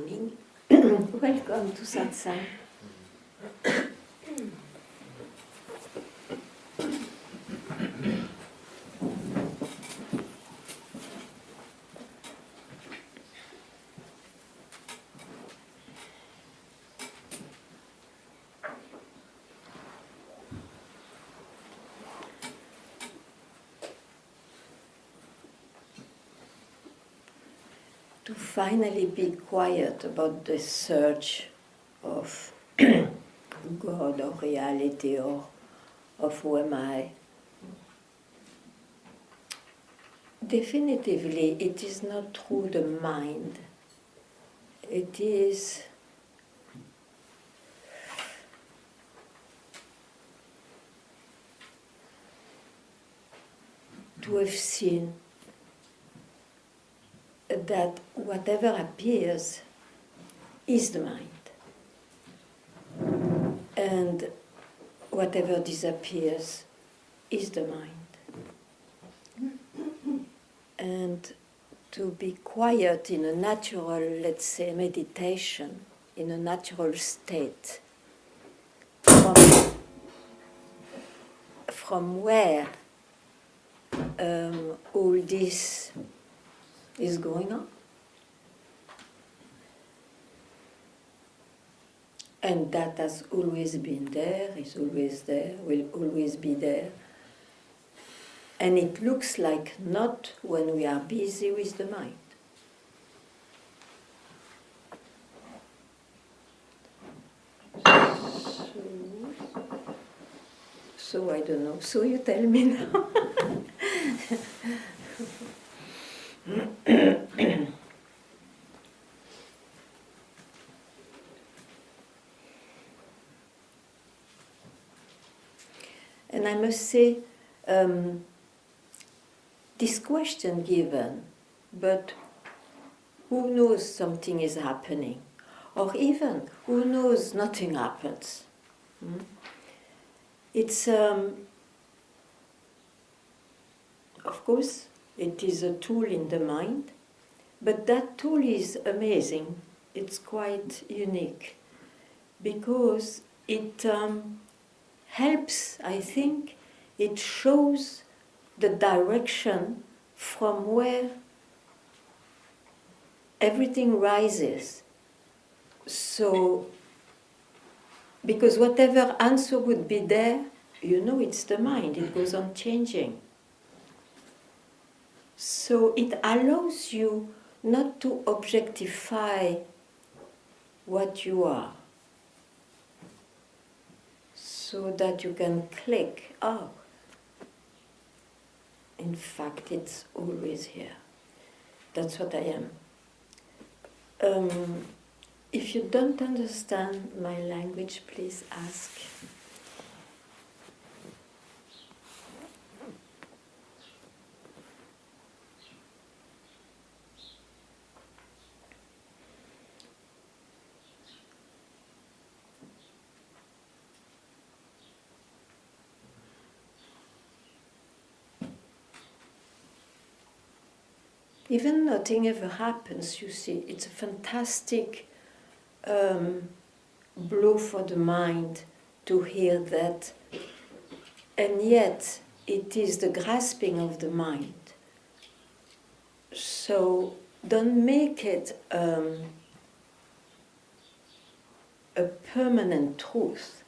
morning. Welcome to Satsang. To finally be quiet about the search of God or reality or of who am I. Definitively, it is not through the mind. It is to have seen that whatever appears is the mind, and whatever disappears is the mind. And to be quiet in a natural, let's say, meditation, in a natural state, from where all this is going on. And that has always been there, is always there, will always be there. And it looks like not when we are busy with the mind. So I don't know. So you tell me now. And I must say, this question given, but who knows something is happening? Or even, who knows nothing happens? It's, of course, it is a tool in the mind, but that tool is amazing. It's quite unique, because it helps, I think, it shows the direction from where everything rises. So, because whatever answer would be there, you know it's the mind, it goes on changing. So it allows you not to objectify what you are, so that you can click, oh, in fact it's always here. That's what I am. If you don't understand my language, please ask. Even nothing ever happens, you see. It's a fantastic blow for the mind to hear that. And yet, it is the grasping of the mind. So, don't make it a permanent truth.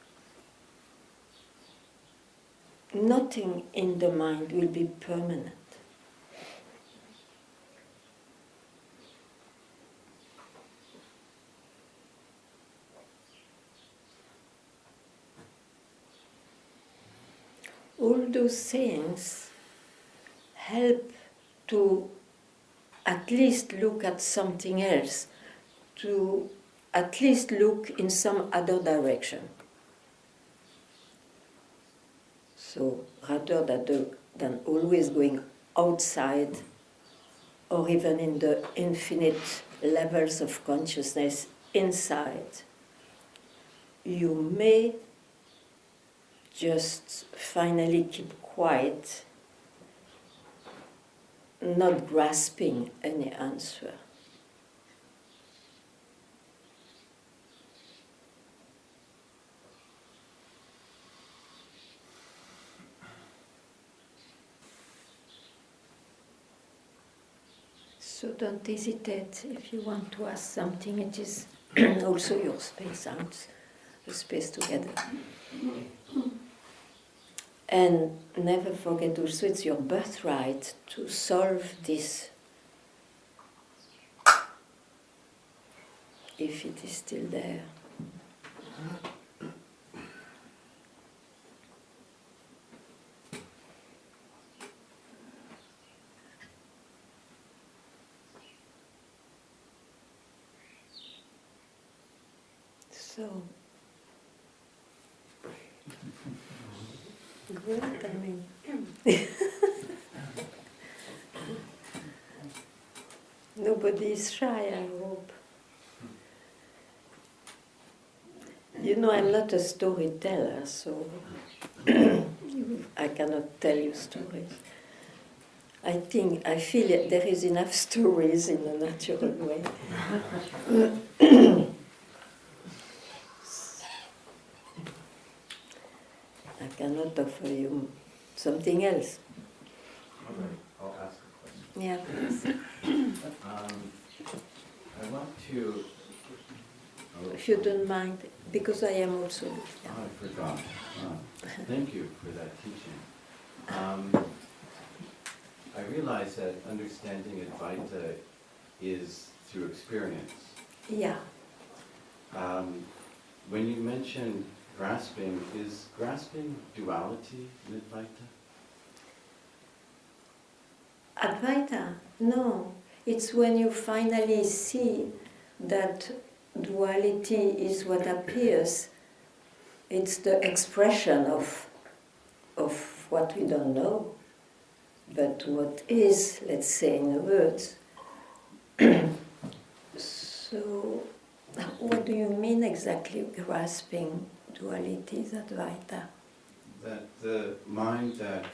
Nothing in the mind will be permanent. All those things help to at least look at something else, to at least look in some other direction. So rather than always going outside, or even in the infinite levels of consciousness inside, you may just finally keep quiet, not grasping any answer. So don't hesitate if you want to ask something. It is also your space, the space together. And never forget also it's your birthright to solve this, if it is still there. So, good, I mean. Nobody is shy, I hope. You know, I'm not a storyteller, so I cannot tell you stories. I feel there is enough stories in a natural way. I cannot offer you something else. All right, I'll ask a question. Yeah, please. I want to... If you don't mind, because I am also... Yeah. Oh, I forgot. Thank you for that teaching. I realize that understanding Advaita is through experience. Yeah. When you mention grasping, is grasping duality in Advaita? Advaita? No. It's when you finally see that duality is what appears. It's the expression of what we don't know, but what is, let's say in the words. So, what do you mean exactly, grasping duality is Advaita? That the mind that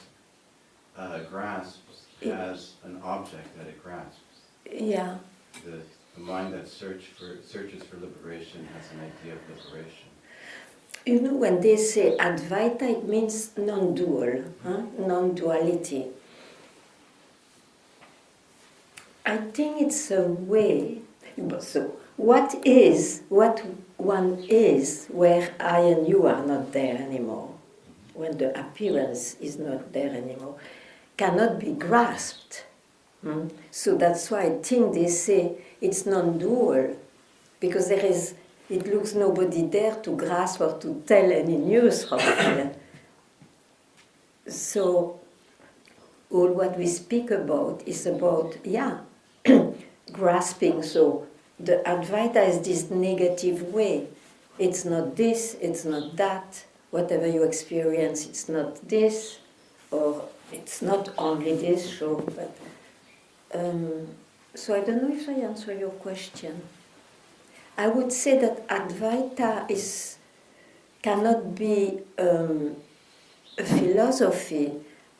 grasps has an object that it grasps. Yeah. The mind that searches for liberation has an idea of liberation. You know, when they say Advaita, it means non-dual, non-duality. I think it's a way. So, what one is, where I and you are not there anymore, when the appearance is not there anymore, cannot be grasped. So that's why I think they say it's non-dual, because it looks nobody there to grasp or to tell any news from it. So all what we speak about is about, grasping. So the Advaita is this negative way. It's not this, it's not that. Whatever you experience, it's not this, or it's not only this, sure, but... so I don't know if I answer your question. I would say that Advaita cannot be a philosophy.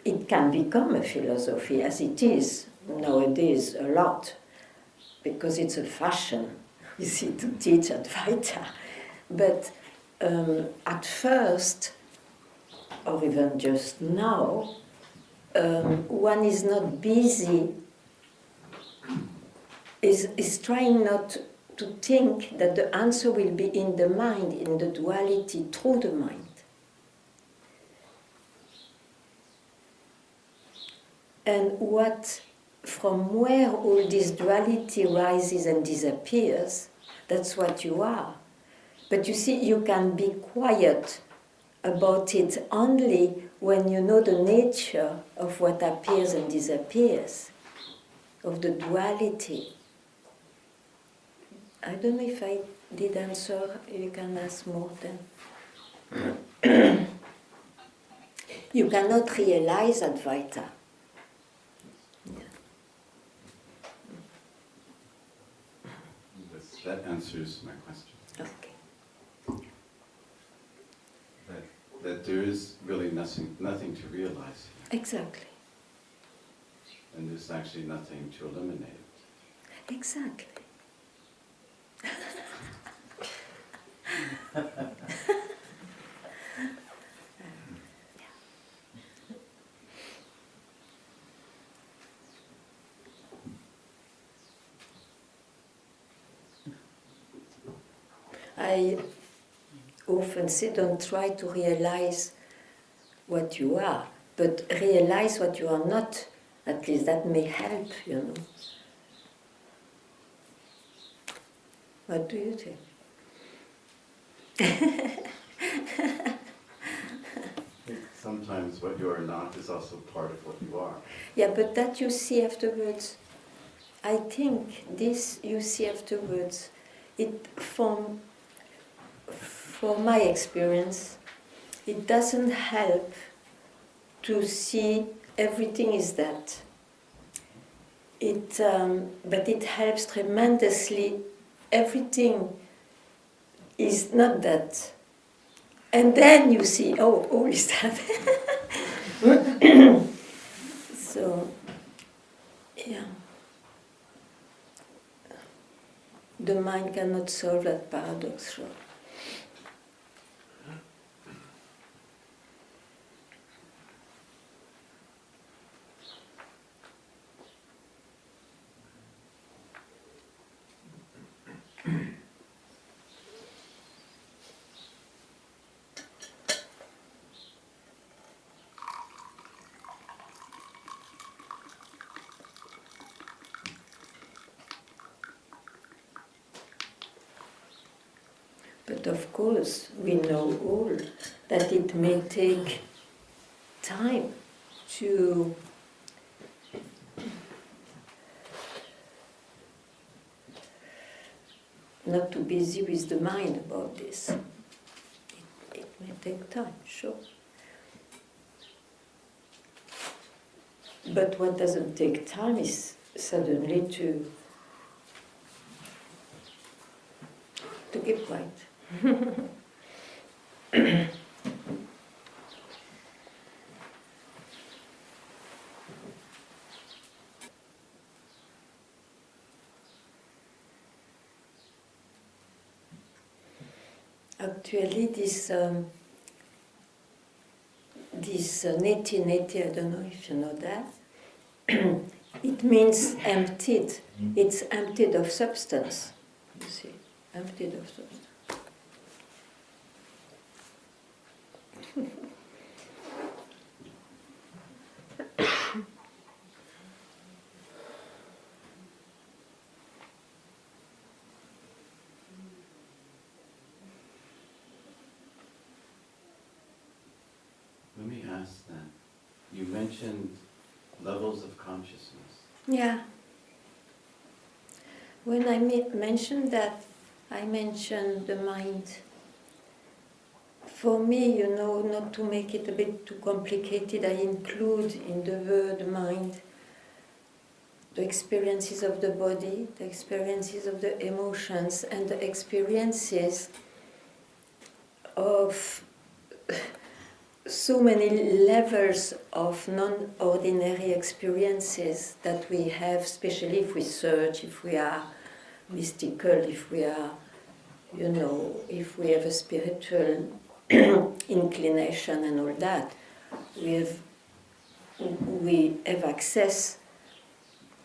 It can become a philosophy, as it is nowadays a lot, because it's a fashion, you see, to teach Advaita. But at first, or even just now, one is not busy, is trying not to think that the answer will be in the mind, in the duality, through the mind. And from where all this duality rises and disappears, that's what you are. But you see, you can be quiet about it only when you know the nature of what appears and disappears, of the duality. I don't know if I did answer. You can ask more then. You cannot realize Advaita. That answers my question. Okay. That there is really nothing to realize here. Exactly. And there's actually nothing to eliminate. Exactly. I often say, don't try to realize what you are, but realize what you are not. At least that may help, you know. What do you think? I think sometimes what you are not is also part of what you are. Yeah, but that you see afterwards. I think this you see afterwards. It from my experience, it doesn't help to see everything is that. But it helps tremendously. Everything is not that. And then you see, oh, all is that. So, yeah. The mind cannot solve that paradox, sure. But of course, we know all that it may take time to not too busy with the mind about this. It may take time, sure. But what doesn't take time is suddenly to keep quiet. Actually, this neti, I don't know if you know that, it means emptied. It's emptied of substance, you see, emptied of substance. Let me ask then, you mentioned levels of consciousness. Yeah. When I mentioned that, I mentioned the mind. For me, you know, not to make it a bit too complicated, I include in the word mind the experiences of the body, the experiences of the emotions, and the experiences of so many levels of non-ordinary experiences that we have, especially if we search, if we are mystical, if we are, you know, if we have a spiritual inclination and all that. We have access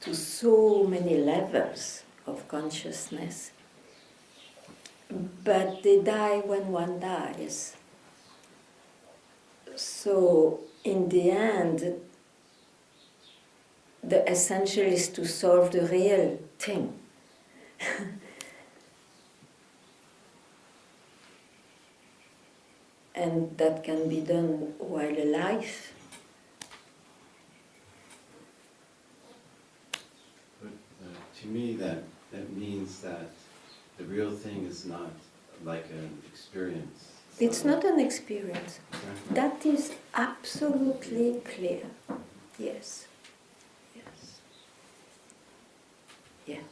to so many levels of consciousness. But they die when one dies. So, in the end, the essential is to solve the real thing. And that can be done while alive. But to me, that means that the real thing is not like an experience. It's not an experience. Exactly. That is absolutely clear. Yes. Yes. Yeah.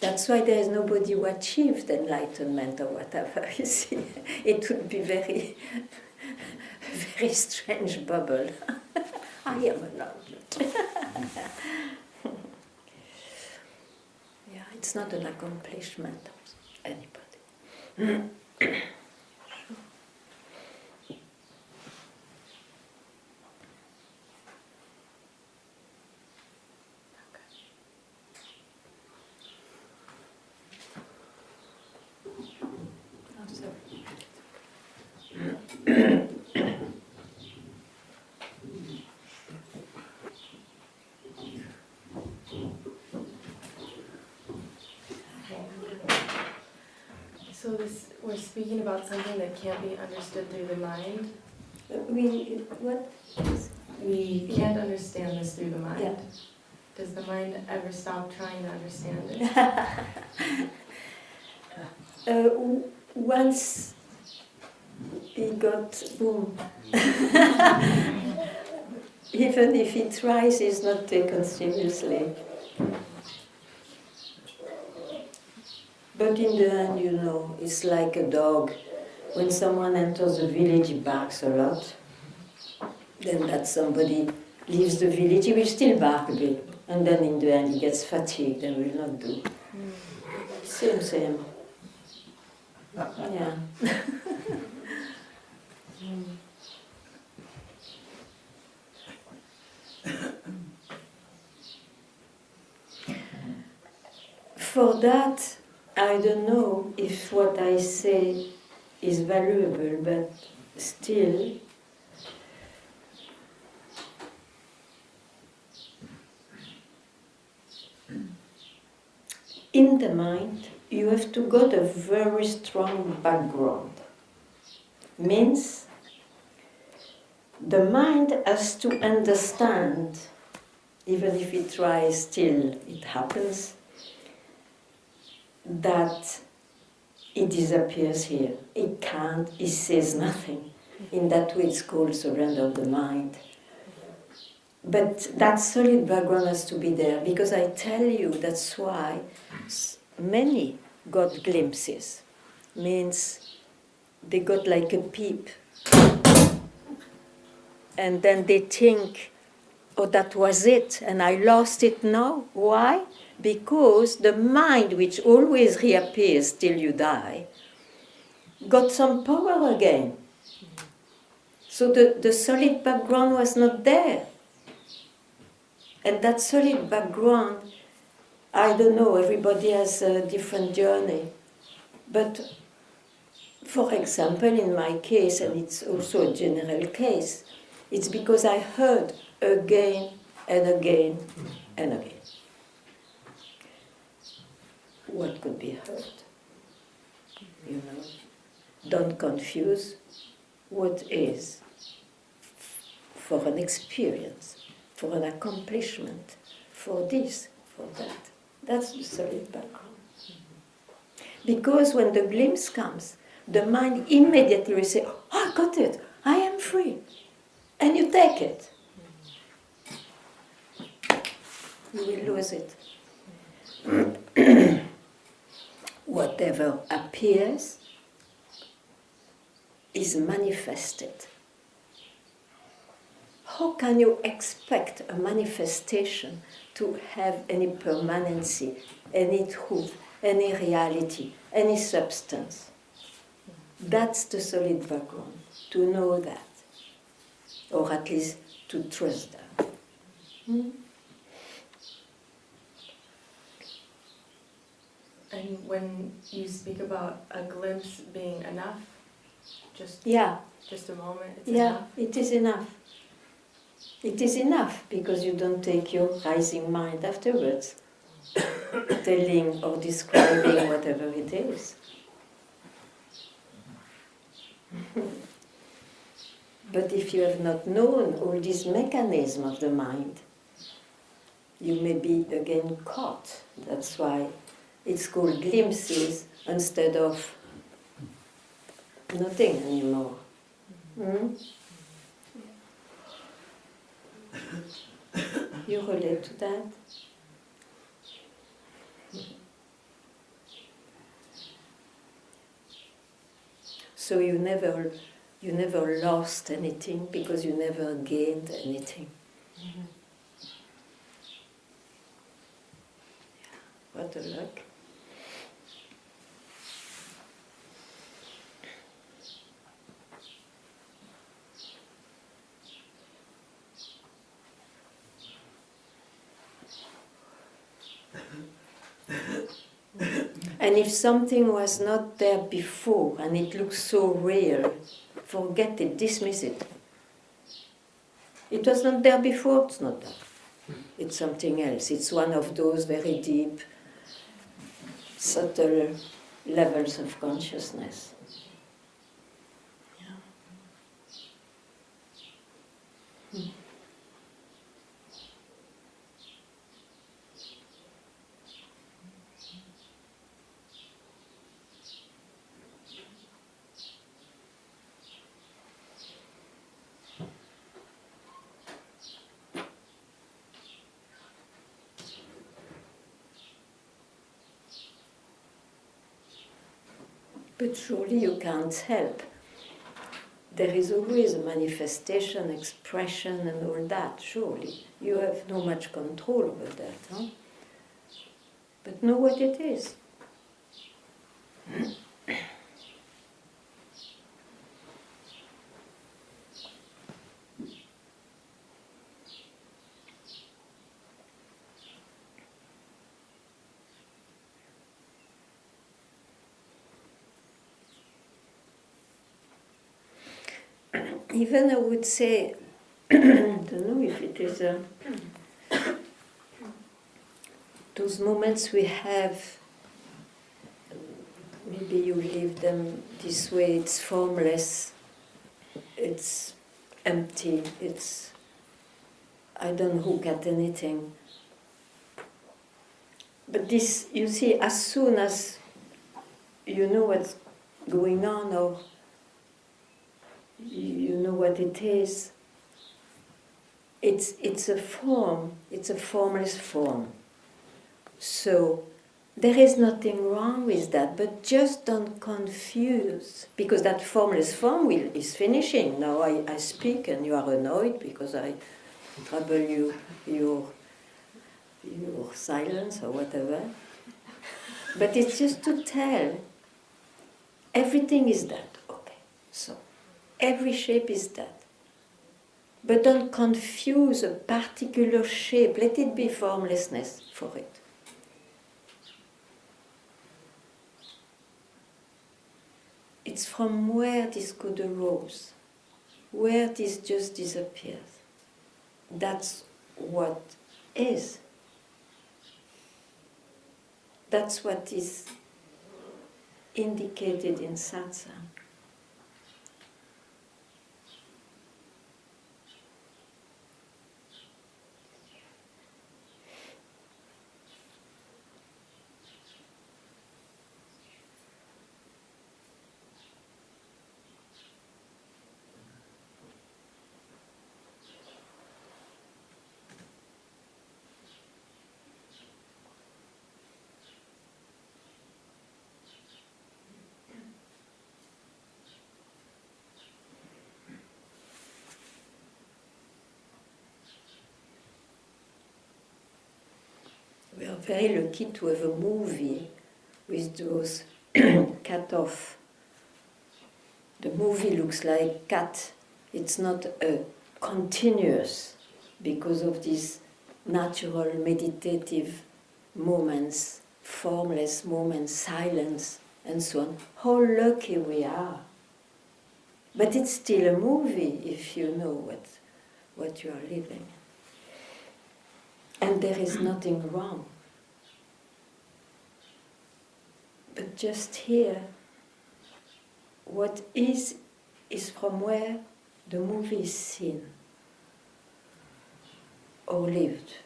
That's why there is nobody who achieved enlightenment or whatever, you see. It would be very, very strange bubble. I am enlightened. Yeah, it's not an accomplishment of anybody. So this, we're speaking about something that can't be understood through the mind. What? We can't understand this through the mind. Yeah. Does the mind ever stop trying to understand it? Once he got boom. Even if he tries, he's not taken seriously. But in the end, you know, it's like a dog. When someone enters a village, he barks a lot. Then that somebody leaves the village, he will still bark a bit. And then in the end, he gets fatigued and will not do. Same. Yeah. For that, I don't know if what I say is valuable, but still, in the mind, you have to got a very strong background. Means the mind has to understand, even if it tries, still it happens, that it disappears here. It can't, it says nothing. In that way it's called surrender of the mind. But that solid background has to be there, because I tell you, that's why many got glimpses. Means they got like a peep. And then they think, oh, that was it, and I lost it now. Why? Because the mind, which always reappears till you die, got some power again. So the solid background was not there. And that solid background, I don't know, everybody has a different journey. But for example, in my case, and it's also a general case, it's because I heard again and again and again. What could be heard? You know, don't confuse what is for an experience, for an accomplishment, for this, for that. That's the solid background. Because when the glimpse comes, the mind immediately will say, oh, I got it, I am free. And you take it. You will lose it. Whatever appears is manifested. How can you expect a manifestation to have any permanency, any truth, any reality, any substance? That's the solid background, to know that, or at least to trust that. And when you speak about a glimpse being enough, just a moment, it's enough? It is enough. It is enough, because you don't take your rising mind afterwards, telling or describing whatever it is. But if you have not known all these mechanisms of the mind, you may be again caught. That's why it's called glimpses instead of nothing anymore. You relate to that? So you never lost anything because you never gained anything. What a luck. And if something was not there before and it looks so real, forget it, dismiss it. It was not there before, it's not that. It's something else. It's one of those very deep, subtle levels of consciousness. Yeah. But surely you can't help. There is always a manifestation, expression, and all that, surely. You have no much control over that, huh? But know what it is. Even I would say, I don't know if it is those moments we have, maybe you live them this way, it's formless, it's empty, it's, I don't look at anything. But this, you see, as soon as you know what's going on, or you know what it is, it's a form, it's a formless form. So there is nothing wrong with that, but just don't confuse, because that formless form is finishing. Now I speak and you are annoyed because I trouble your silence or whatever. But it's just to tell, everything is that, okay. So every shape is that. But don't confuse a particular shape. Let it be formlessness for it. It's from where this could arise, where this just disappears. That's what is. That's what is indicated in Satsang. We are very lucky to have a movie with those cut off. The movie looks like cut. It's not a continuous because of these natural meditative moments, formless moments, silence, and so on. How lucky we are. But it's still a movie if you know what you are living. And there is nothing wrong. But just here, what is from where the movie is seen or lived.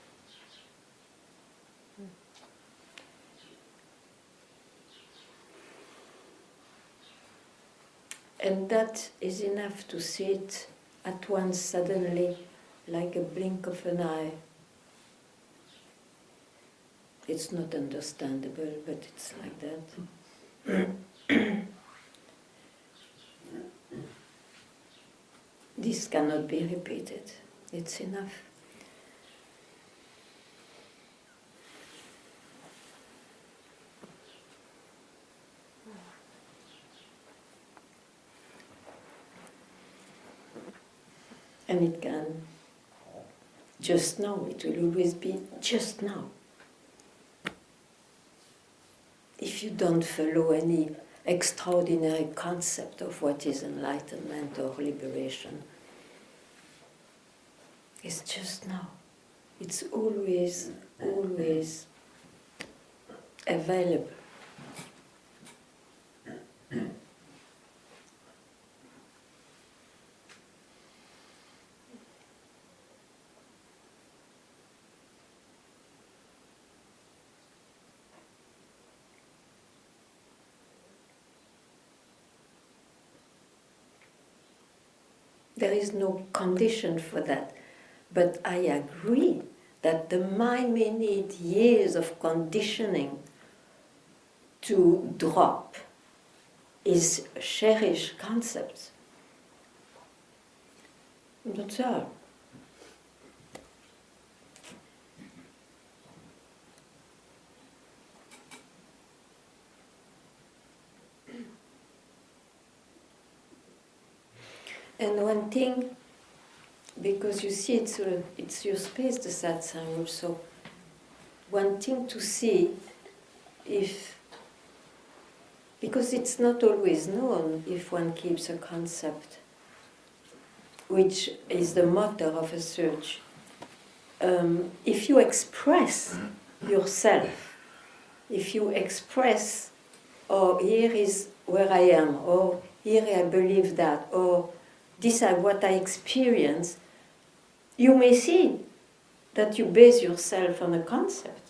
And that is enough to see it at once suddenly, like a blink of an eye. It's not understandable, but it's like that. This cannot be repeated. It's enough. And it can just now. It will always be just now. If you don't follow any extraordinary concept of what is enlightenment or liberation. It's just now. It's always, always available. There is no condition for that. But I agree that the mind may need years of conditioning to drop is Cherish Concepts. That's all. And one thing, because you see it's your space, the Satsang also, one thing to see if, because it's not always known if one keeps a concept, which is the motor of a search. If you express yourself, if you express, oh, here is where I am, or here I believe that, or this is what I experience, you may see that you base yourself on a concept.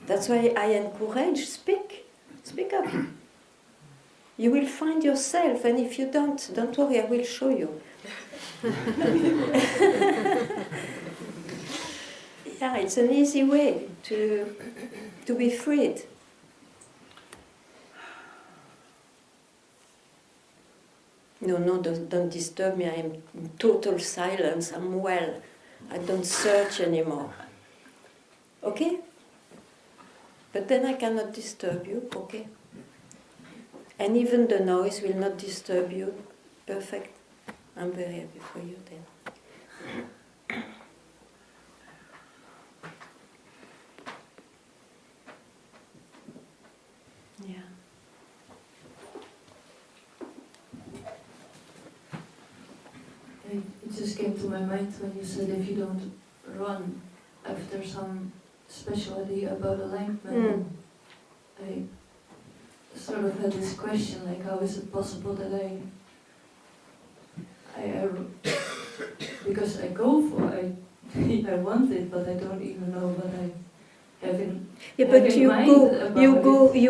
That's why I encourage, speak up. You will find yourself, and if you don't worry, I will show you. Yeah, it's an easy way to be freed. No, don't disturb me. I am in total silence. I'm well. I don't search anymore. Okay? But then I cannot disturb you, okay? And even the noise will not disturb you. Perfect. I'm very happy for you then. Yeah. It just came to my mind when you said if you don't run after some special idea about alignment. I sort of had this question, like, how is it possible that I because I go for it, I want it, but I don't even know what I have in. Yeah, but you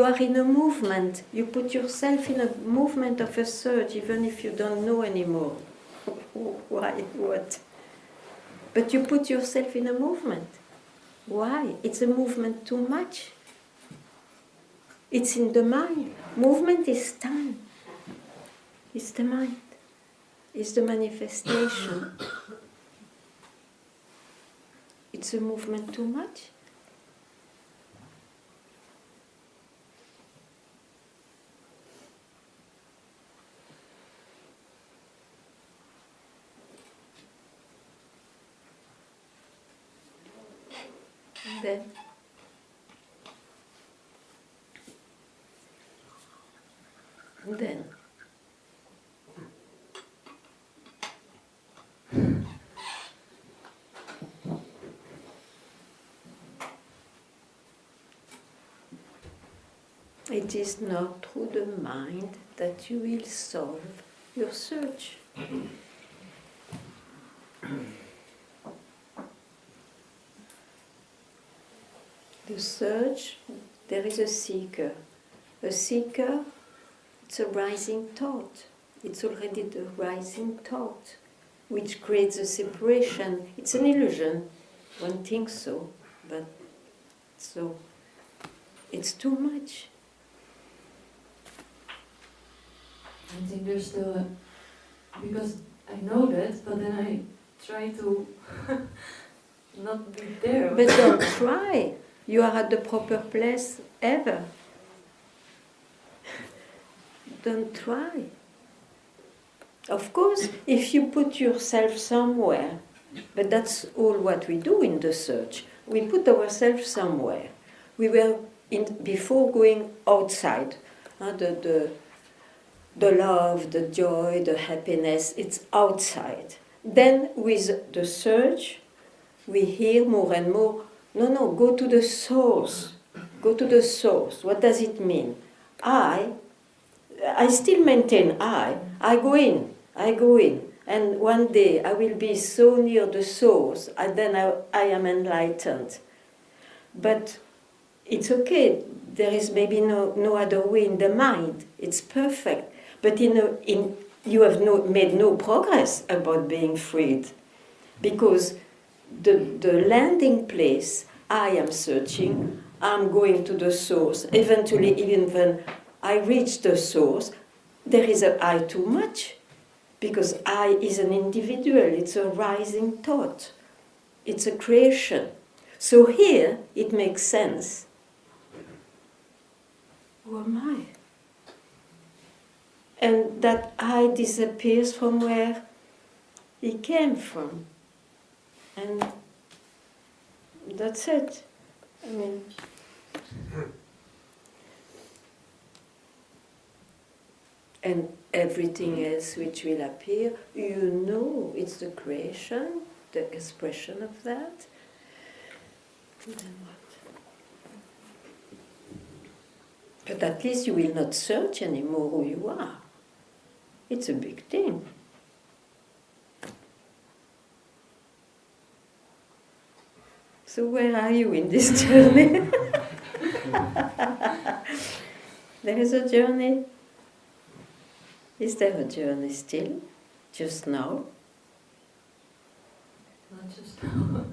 are in a movement. You put yourself in a movement of a search, even if you don't know anymore. Why? What? But you put yourself in a movement. Why? It's a movement too much. It's in the mind. Movement is time. It's the mind. It's the manifestation. It's a movement too much. Then it is not through the mind that you will solve your search. The search, there is a seeker. A seeker, it's a rising thought. It's already the rising thought, which creates a separation. It's an illusion. One thinks so, but so it's too much. I think there's still because I know that, but then I try to not be there. But don't try. You are at the proper place ever. Don't try. Of course, if you put yourself somewhere, but that's all what we do in the search. We put ourselves somewhere. We were before going outside. the love, the joy, the happiness, it's outside. Then with the search, we hear more and more, no, go to the source. Go to the source. What does it mean? I still maintain I go in. And one day I will be so near the source, and then I am enlightened. But it's okay. There is maybe no other way in the mind. It's perfect. But you have made no progress about being freed. Because the landing place, I am searching, I'm going to the source. Eventually, even when I reach the source, there is a I too much. Because I is an individual, it's a rising thought. It's a creation. So here, it makes sense. Who am I? And that I disappears from where he came from. And that's it. I mean, and everything else which will appear, it's the creation, the expression of that. And then what? But at least you will not search anymore who you are. It's a big thing. So where are you in this journey? There is a journey. Is there a journey still? Just now? Not just now.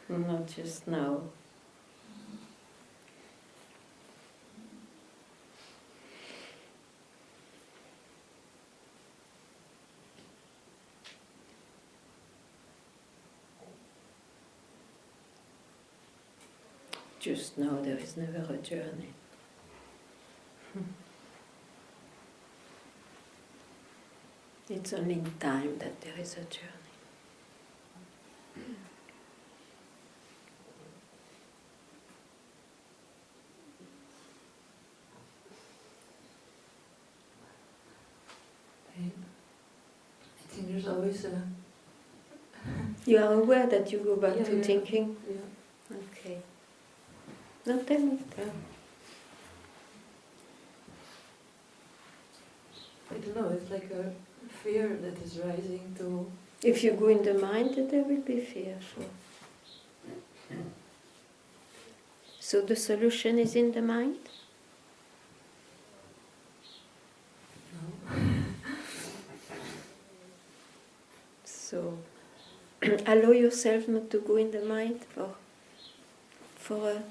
Not just now. Just now there is never a journey. It's only in time that there is a journey. I think there's always a... You are aware that you go back to Yeah. thinking? Yeah. Okay. No, tell me. I don't know, it's like a fear that is rising to... If you go in the mind, there will be fear, sure. So the solution is in the mind? No. So allow yourself not to go in the mind for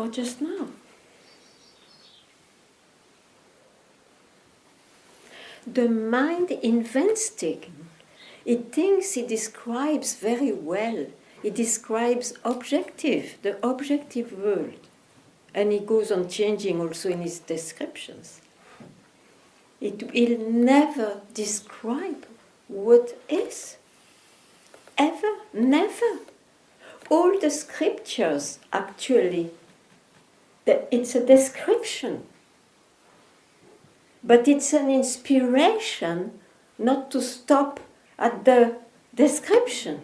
just now. The mind invents things. It thinks it describes very well. It describes the objective world. And it goes on changing also in its descriptions. It will never describe what is. Ever, never. All the scriptures, actually, it's a description. But it's an inspiration not to stop at the description.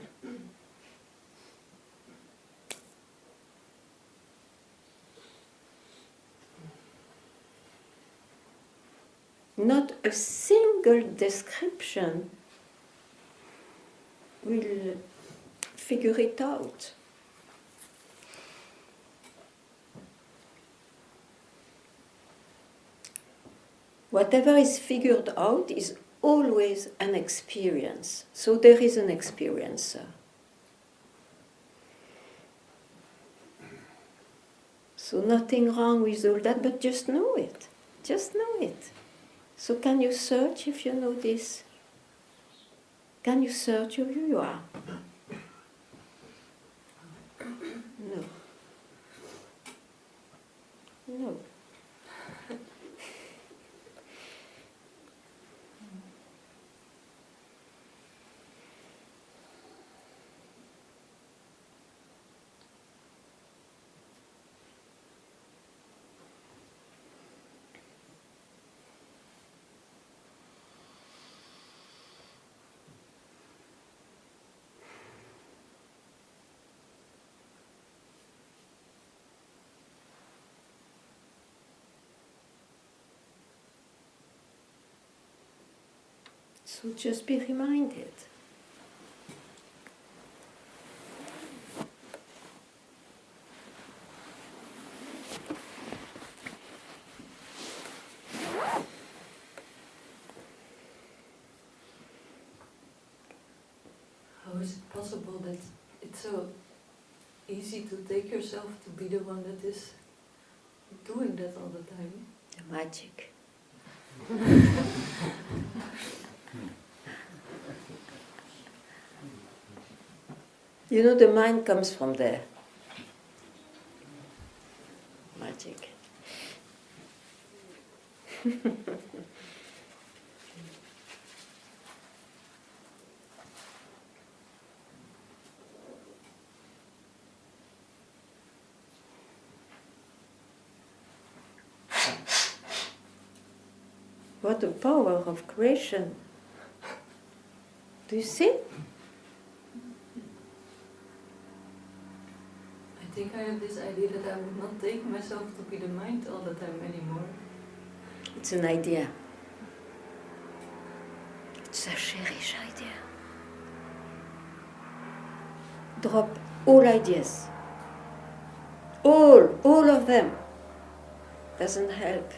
Not a single description will figure it out. Whatever is figured out is always an experience. So there is an experiencer. So nothing wrong with all that, but just know it. Just know it. So can you search if you know this? Can you search who you are? No. No. So just be reminded. How is it possible that it's so easy to take yourself to be the one that is doing that all the time? The magic. You know, the mind comes from there. Magic. What a power of creation. Do you see? I think I have this idea that I would not take myself to be the mind all the time anymore. It's an idea. It's a Cherish idea. Drop all ideas. All of them. Doesn't help.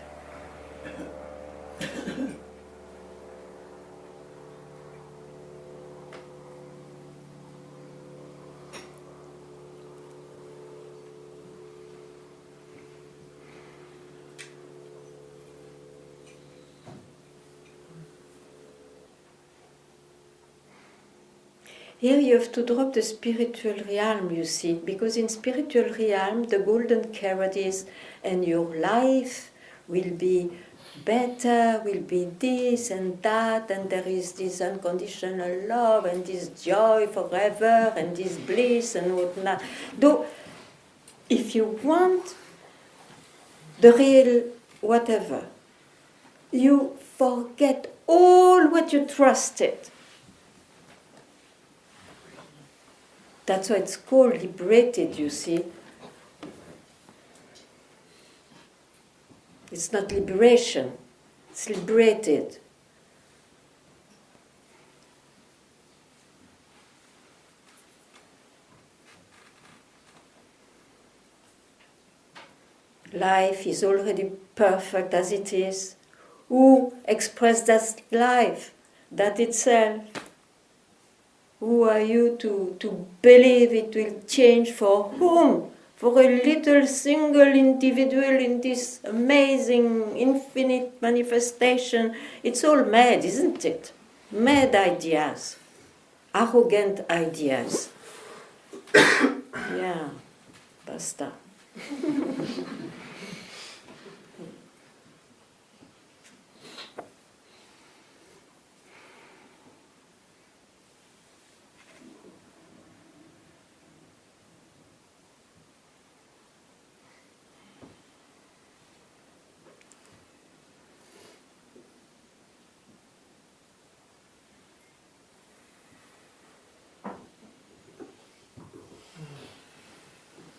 Here you have to drop the spiritual realm, you see, because in spiritual realm the golden carrot is, and your life will be better, will be this and that, and there is this unconditional love and this joy forever and this bliss and whatnot. Though, if you want the real whatever, you forget all what you trusted. That's why it's called liberated, you see. It's not liberation, it's liberated. Life is already perfect as it is. Who expressed that life, that itself? Who are you to believe it will change for whom? For a little single individual in this amazing infinite manifestation. It's all mad, isn't it? Mad ideas. Arrogant ideas. Yeah, basta.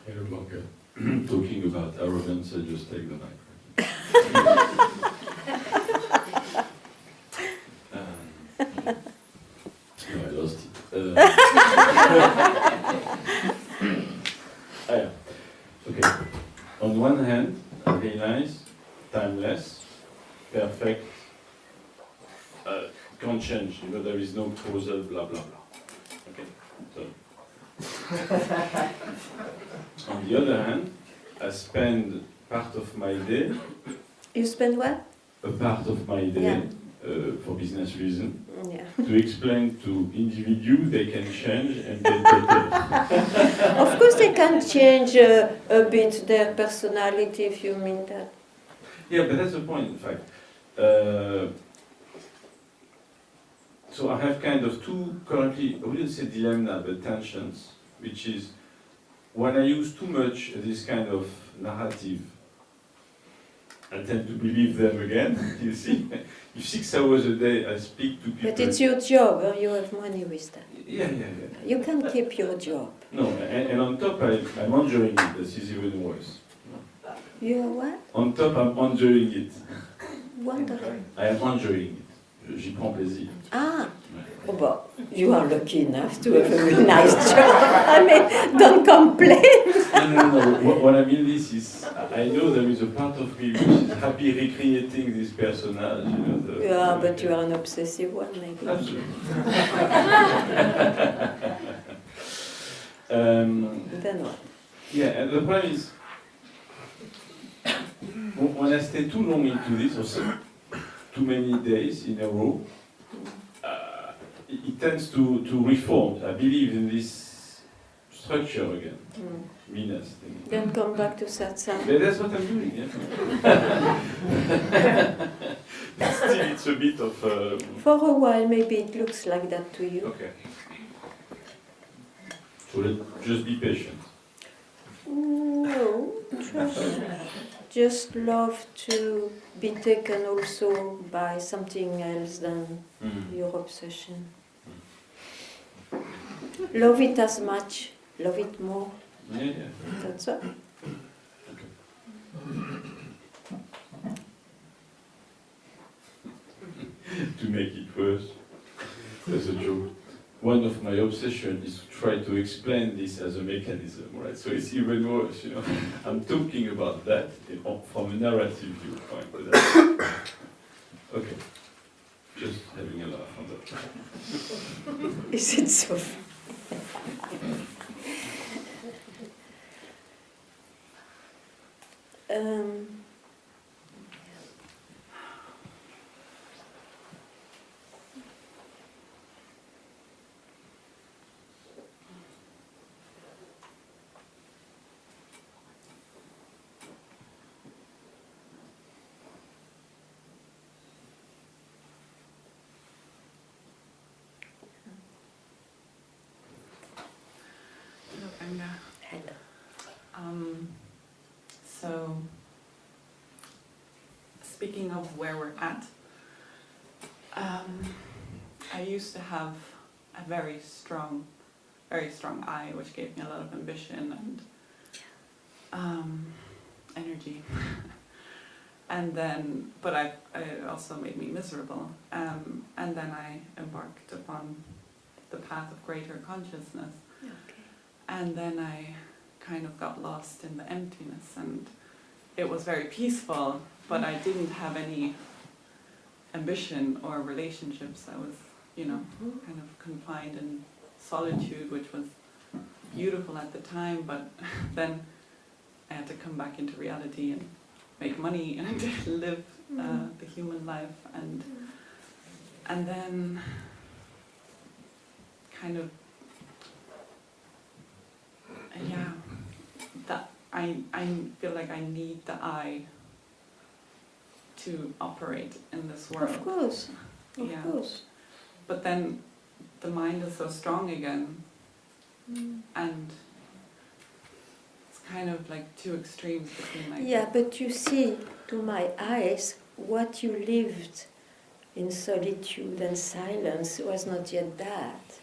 Hello, Ganga. Talking about arrogance, I just take the mic. No, I lost it. Yeah. Okay. On one hand, I realize timeless, perfect, can't change. You know, there is no causal, blah blah blah. Okay. So. On the other hand, I spend part of my day. You spend what? A part of my day, for business reasons, Yeah. to explain to individuals they can change and get better. Of course they can change a bit their personality if you mean that. Yeah, but that's the point, in fact. So I have kind of two currently, I wouldn't say dilemma, but tensions, which is when I use too much this kind of narrative, I tend to believe them again, you see. If 6 hours a day I speak to people... But it's your job, or you have money with that. Yeah. You can keep your job. No, and on top I'm enjoying it, this is even worse. You are what? On top I'm enjoying it. Wondering. I am enjoying it. J'y prends plaisir. Ah, Ouais. oh, but you are lucky enough to have a really nice job. I mean, don't complain. No. What I mean is, I know there is a part of me which is happy recreating this personage. You know, Yeah, but you are an obsessive one, maybe. Absolutely. Then what? Yeah, and the problem is, when I stay too long into this, or too many days in a row, it tends to reform. I believe in this structure again, Mina's thing. Then come back to Satsang. But that's what I'm doing, yeah. Still, it's a bit of... For a while, maybe it looks like that to you. Okay. So just be patient. No, just love to be taken also by something else than your obsession. Love it as much, love it more. Yeah. That's all. To make it worse, there's a joke. One of my obsessions is to try to explain this as a mechanism, right? So it's even worse, you know. I'm talking about that from a narrative viewpoint. But okay, just having a laugh on that. Is it so? Hello, Ganga. Hello. So, speaking of where we're at, I used to have a very strong eye, which gave me a lot of ambition and energy. And then, but it also made me miserable. And then I embarked upon the path of greater consciousness. Okay. And then I kind of got lost in the emptiness, and it was very peaceful, but I didn't have any ambition or relationships. I was, kind of confined in solitude, which was beautiful at the time, but then I had to come back into reality and make money and live the human life, and then kind of that I feel like I need the I to operate in this world. Of course. Of course. But then the mind is so strong again, and it's kind of like two extremes between like... Yeah, but you see, to my eyes, what you lived in solitude and silence was not yet that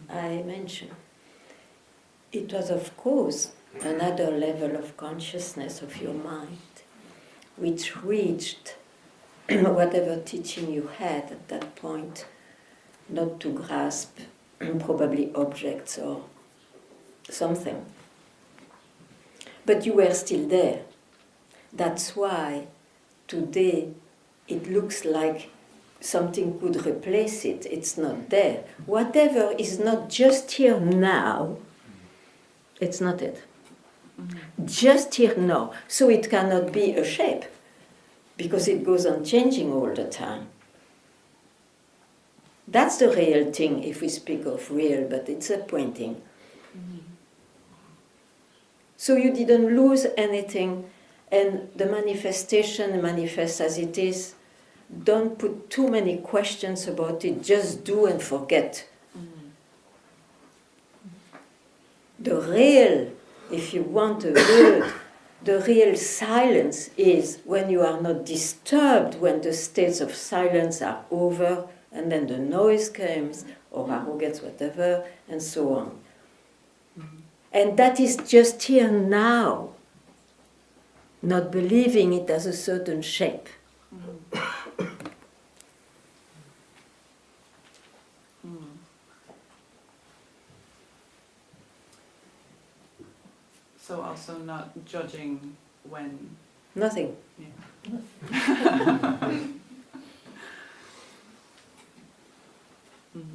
I mentioned. It was, of course, another level of consciousness of your mind, which reached whatever teaching you had at that point, not to grasp probably objects or something. But you were still there. That's why today it looks like something could replace it. It's not there. Whatever is not just here now, it's not it. Just here now. So it cannot be a shape, because it goes on changing all the time. That's the real thing, if we speak of real, but it's a pointing. So you didn't lose anything, and the manifestation manifests as it is. Don't put too many questions about it, just do and forget. The real, if you want a word, the real silence is when you are not disturbed, when the states of silence are over, and then the noise comes, or arrogance, whatever, and so on. And that is just here now, not believing it as a certain shape. Mm. So also not judging when. Nothing. Yeah. Mm.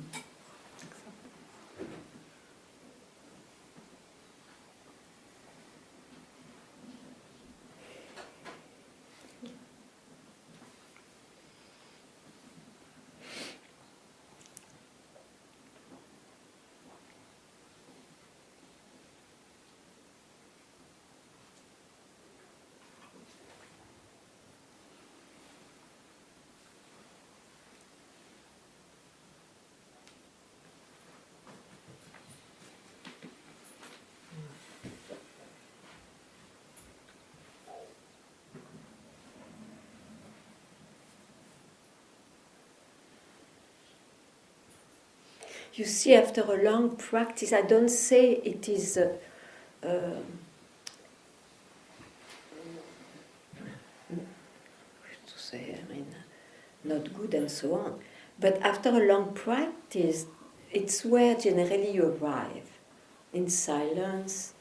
You see, after a long practice, I don't say it is to say, I mean, not good and so on. But after a long practice, it's where generally you arrive, in silence,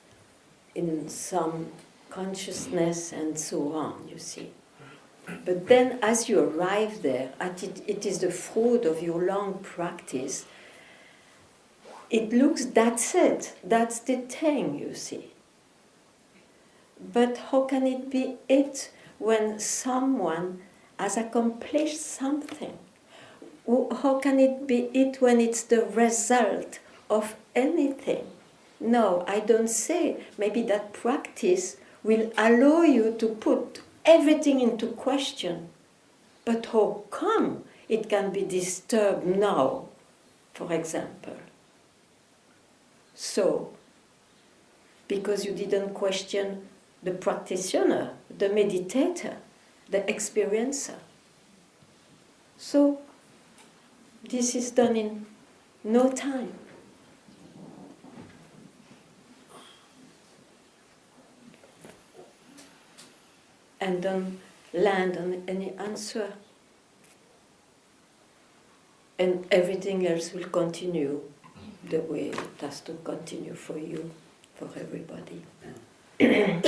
in some consciousness and so on, you see. But then as you arrive there, it is the fruit of your long practice, it looks, that's it, that's the thing, you see. But how can it be it when someone has accomplished something? How can it be it when it's the result of anything? No, I don't say. Maybe that practice will allow you to put everything into question. But how come it can be disturbed now, for example? So, because you didn't question the practitioner, the meditator, the experiencer. So, this is done in no time. And don't land on any answer. And everything else will continue the way it has to continue for you, for everybody. Okay.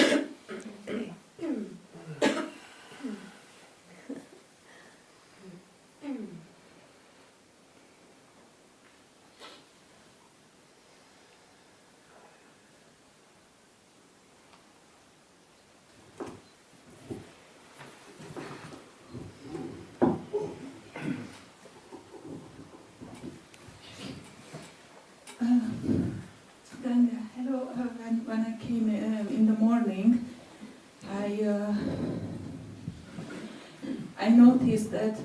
Ganga, hello. When I came in the morning, I noticed that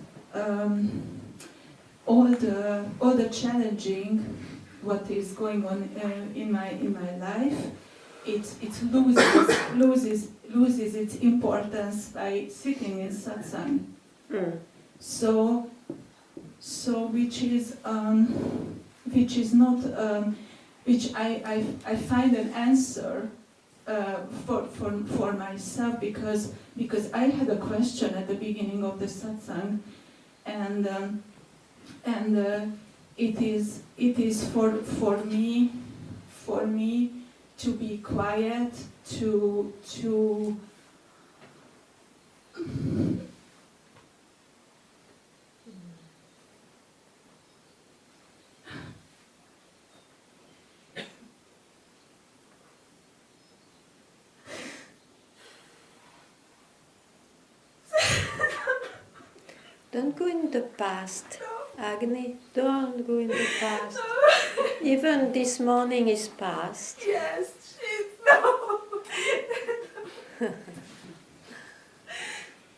all the challenging what is going on in my life, it loses its importance by sitting in satsang. Mm. So which is not which I find an answer for myself because I had a question at the beginning of the satsang, and it is for me to be quiet, to Don't go in the past, Agni. Don't go in the past. Even this morning is past. Yes, no.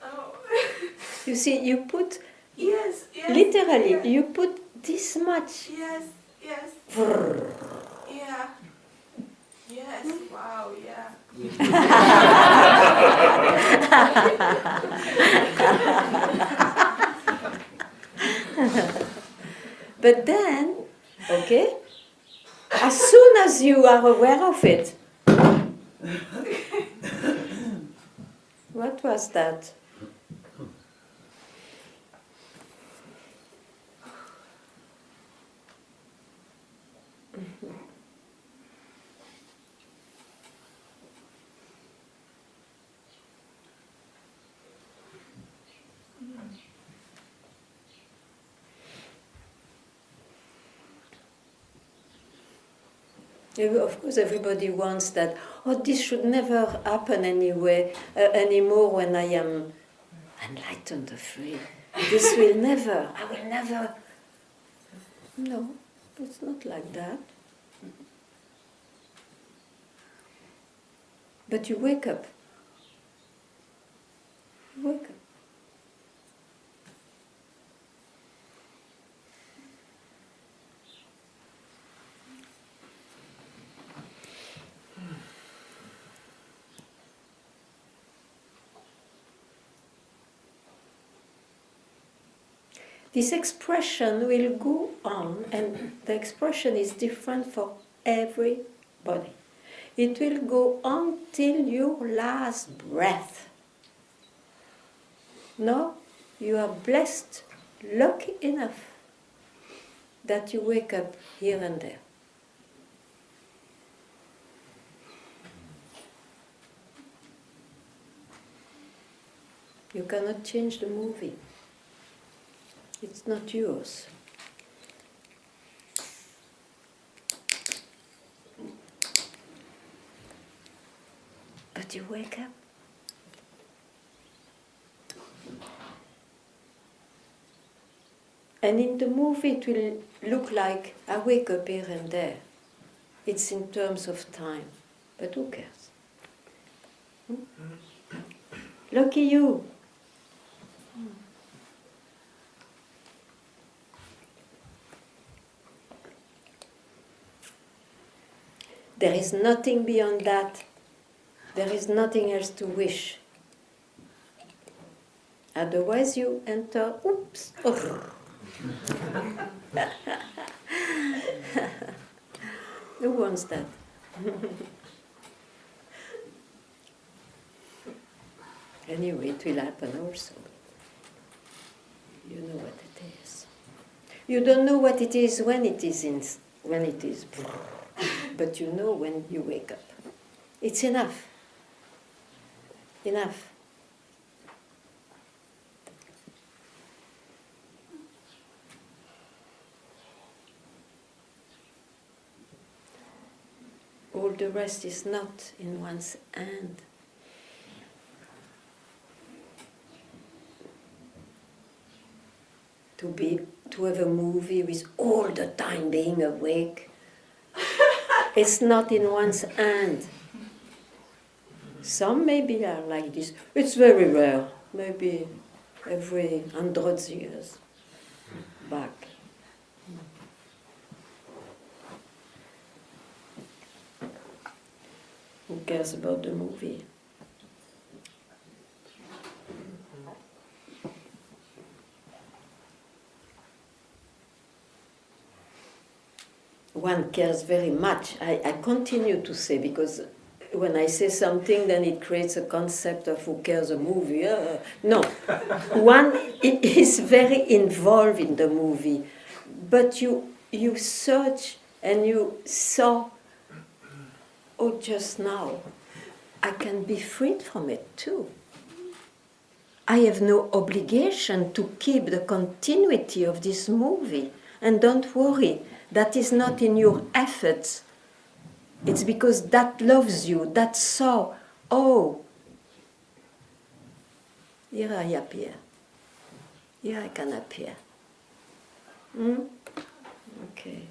Oh. You see, you put, Yes, literally, yeah. you put this much. Yes. Yeah. Yes. Wow. Yeah. But then, okay, as soon as you are aware of it, what was that? Of course, everybody wants that. Oh, this should never happen anymore when I am enlightened or free. This will never. I will never. No, it's not like that. But you wake up. You wake up. This expression will go on, and the expression is different for everybody. It will go on till your last breath. No, you are blessed, lucky enough that you wake up here and there. You cannot change the movie. It's not yours. But you wake up. And in the movie it will look like I wake up here and there. It's in terms of time. But who cares? Lucky you. There is nothing beyond that. There is nothing else to wish. Otherwise you enter, oops. Who wants that? Anyway, it will happen also. You know what it is. You don't know what it is when it is, but you know when you wake up. It's enough. Enough. All the rest is not in one's hand. To have a movie with all the time being awake, it's not in one's hand. Some maybe are like this. It's very rare, maybe every 100 years back. Who cares about the movie? One cares very much. I continue to say, because when I say something, then it creates a concept of who cares a movie. No, one is very involved in the movie, but you search and you saw, oh, just now, I can be freed from it too. I have no obligation to keep the continuity of this movie, and don't worry. That is not in your efforts. It's because that loves you, that saw, oh, here I appear. Here I can appear. Okay.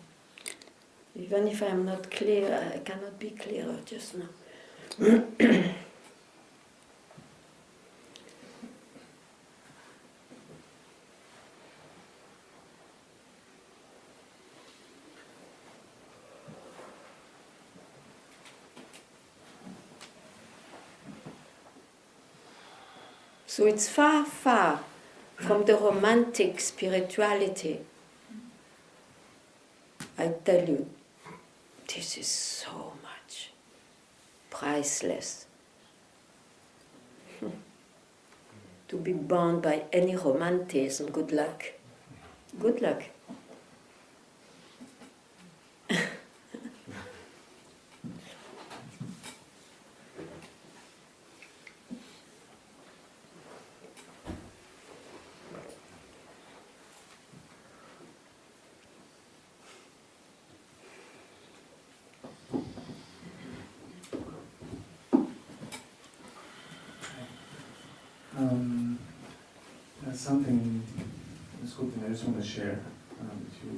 Even if I'm not clear, I cannot be clearer just now. So it's far, far from the romantic spirituality. I tell you, this is so much priceless. To be bound by any romanticism, good luck. Good luck. something, it's good thing I just want to share with you.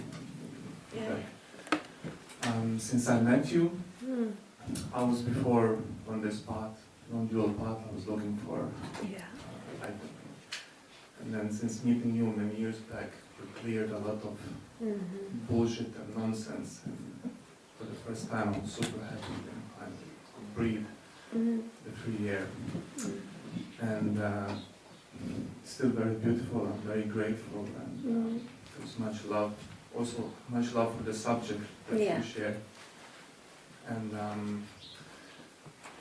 Yeah. Since I met you, Mm. I was before on this path, non-dual path, I was looking for Yeah. enlightenment. And then since meeting you many years back, you cleared a lot of bullshit and nonsense. And for the first time, I'm super happy and I could breathe the free air. And still very beautiful. I'm very grateful and there's much love. Also, much love for the subject that Yeah. you share. And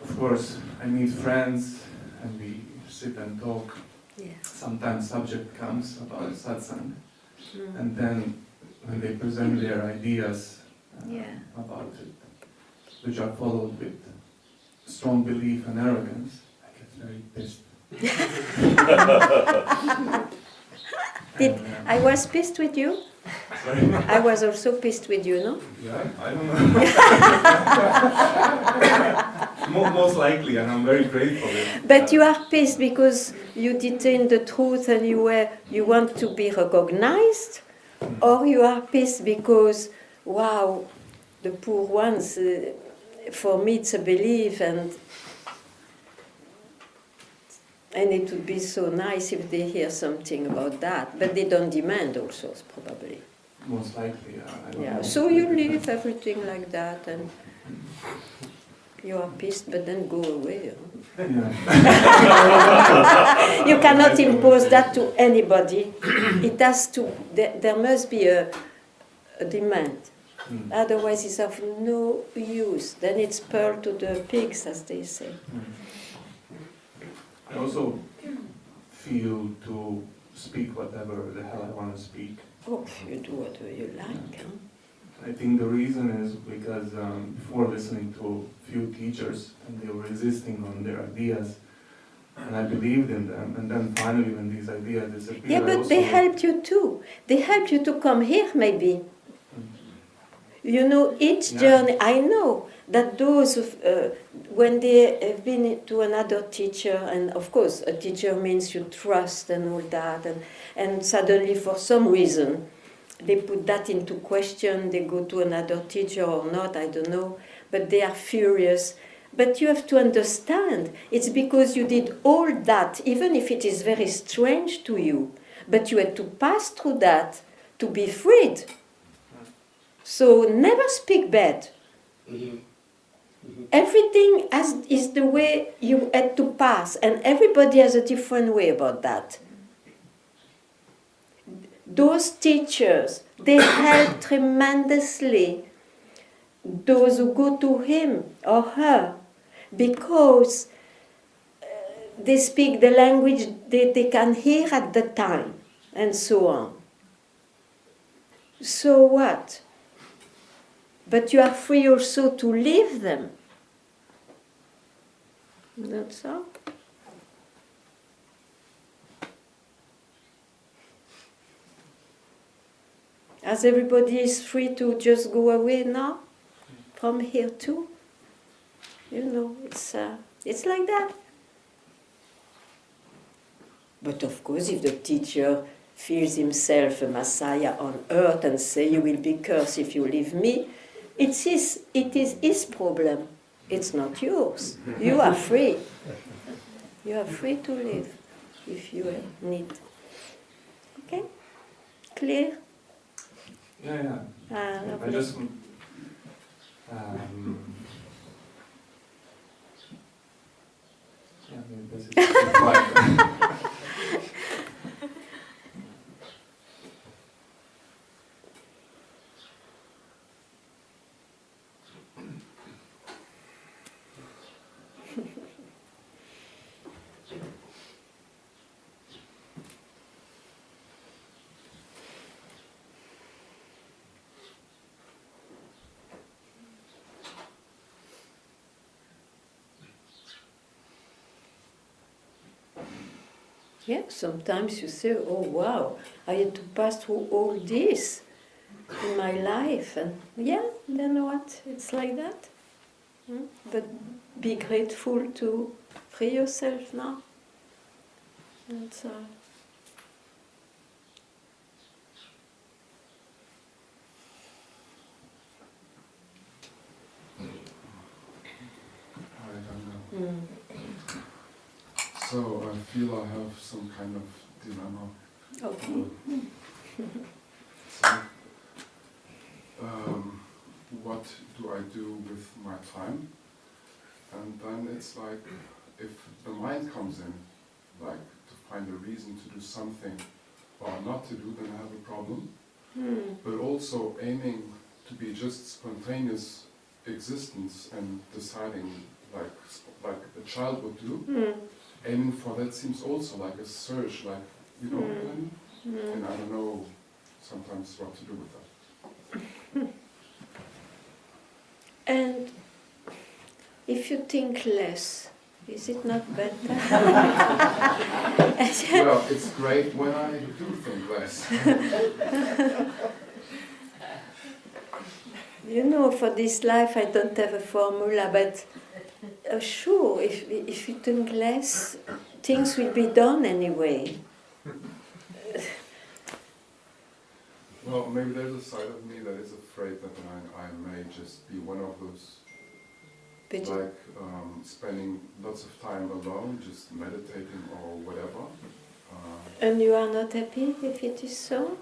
of course, I meet friends and we sit and talk. Yeah. Sometimes subject comes about satsang, Mm. and then when they present their ideas Yeah. about it, which are followed with strong belief and arrogance, I get very pissed. Did I was pissed with you? Sorry? I was also pissed with you, no? Yeah, I don't know. Most likely, and I'm very grateful. But you are pissed because you detain the truth and you want to be recognized, or you are pissed because, wow, the poor ones, for me it's a belief and it would be so nice if they hear something about that, but they don't demand also, probably. Most likely, I don't Yeah, know. so you leave everything like that and you are pissed, but then go away. Yeah. You cannot impose that to anybody. It has to, there must be a demand. Otherwise it's of no use. Then it's pearl to the pigs, as they say. I also feel to speak whatever the hell I want to speak. Oh, you do whatever you like. Huh? I think the reason is because before listening to few teachers and they were insisting on their ideas and I believed in them, and then finally when these ideas disappeared, Yeah, but they helped you too. They helped you to come here maybe. You know, each journey, I know that those, when they have been to another teacher, and of course a teacher means you trust and all that, and suddenly for some reason they put that into question, they go to another teacher or not, I don't know, but they are furious. But you have to understand, it's because you did all that, even if it is very strange to you, but you had to pass through that to be freed. So never speak bad. Everything is the way you had to pass, and everybody has a different way about that. Those teachers, they help tremendously those who go to him or her, because they speak the language they can hear at the time, and so on. So what? But you are free also to leave them. Not so? As everybody is free to just go away now, from here too. You know, it's like that. But of course, if the teacher feels himself a messiah on earth and say, you will be cursed if you leave me, it is his problem. It's not yours. You are free. You are free to live if you need. Okay? Clear? Yeah. I Lovely. just maybe this is quiet. Yeah, sometimes you say, oh wow, I had to pass through all this in my life. And yeah, then what? It's like that. But be grateful to free yourself now. And So I feel I have some kind of dilemma. Okay. So, what do I do with my time? And then it's like, if the mind comes in, like to find a reason to do something or not to do, then I have a problem. But also aiming to be just spontaneous existence and deciding like a child would do, aiming for that seems also like a surge, like, you know what I mean? And I don't know sometimes what to do with that. And if you think less, is it not better? Well, it's great when I do think less. You know, for this life I don't have a formula, but sure, if you think less, things will be done anyway. Well, maybe there's a side of me that is afraid that I may just be one of those, like spending lots of time alone, just meditating or whatever. And you are not happy if it is so?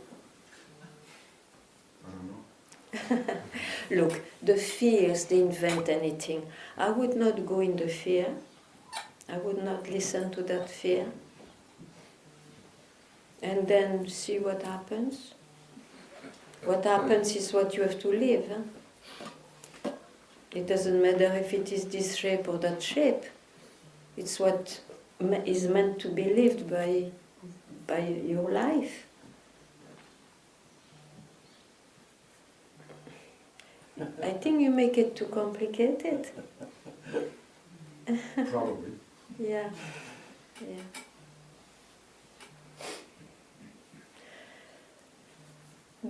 I don't know. Look, the fears, they invent anything. I would not go in the fear. I would not listen to that fear. And then see what happens. What happens is what you have to live. Huh? It doesn't matter if it is this shape or that shape. It's what is meant to be lived by your life. I think you make it too complicated. Probably. Yeah.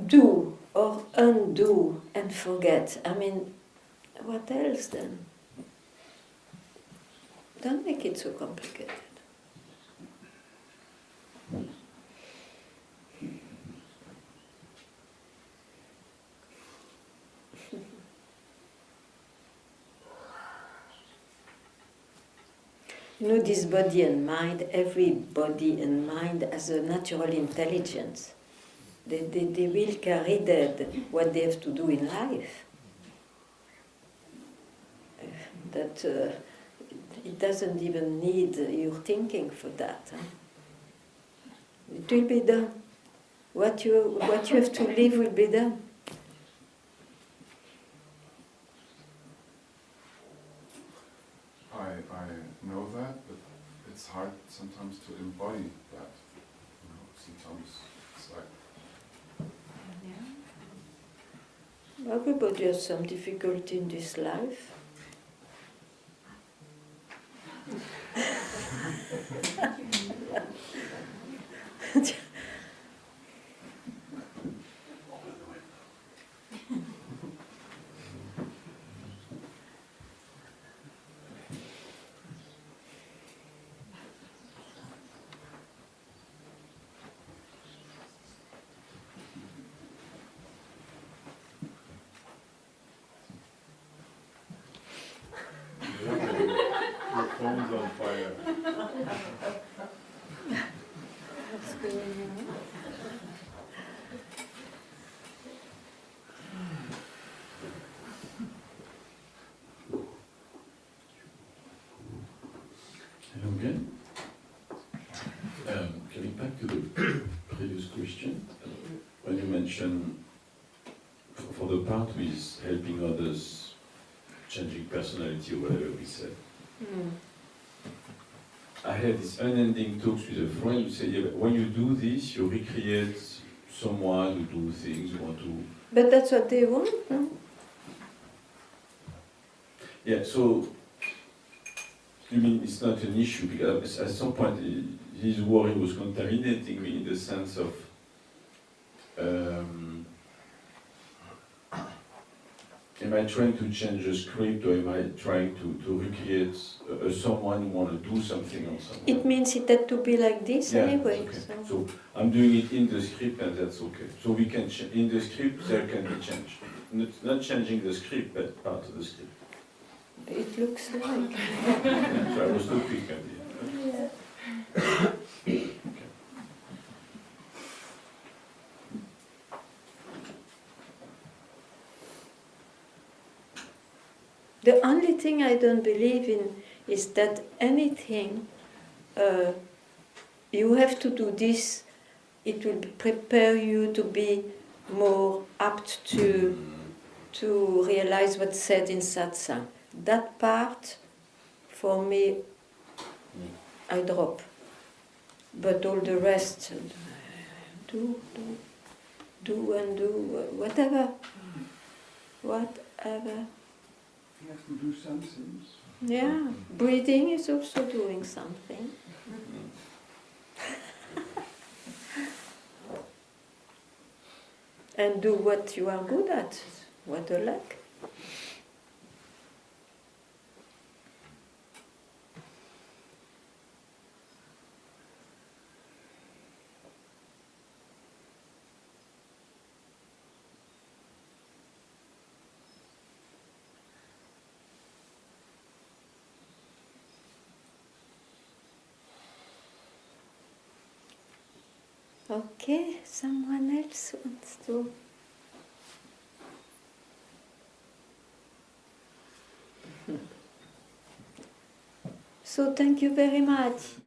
Do or undo and forget. I mean, what else then? Don't make it so complicated. You know, this body and mind, every body and mind has a natural intelligence. They will carry what they have to do in life. It doesn't even need your thinking for that. Huh? It will be done. What you have to live will be done. I know that, but it's hard sometimes to embody that. You know, sometimes it's like. Everybody has some difficulty in this life. Your phone's on fire. What's going on? Hello again. Coming back to the previous question, when you mentioned for the part with helping others, changing personality or whatever we said, I had this unending talks with a friend who said, yeah, but when you do this, you recreate someone who do things you want to. But that's what they want, no? Yeah, so you mean it's not an issue because at some point his worry was contaminating me in the sense of am I trying to change the script or am I trying to recreate someone who want to do something or something? It means it had to be like this anyway. Okay. So I'm doing it in the script and that's okay. So we can in the script there can be change. Not changing the script but part of the script. It looks like. So I was too quick at the end. Yeah. The only thing I don't believe in is that anything you have to do this, it will prepare you to be more apt to realize what's said in Satsang. That part, for me, I drop. But all the rest, do, whatever. Whatever. You have to do some things. Yeah, breathing is also doing something. And do what you are good at. What a luck. Okay, someone else wants to. So thank you very much.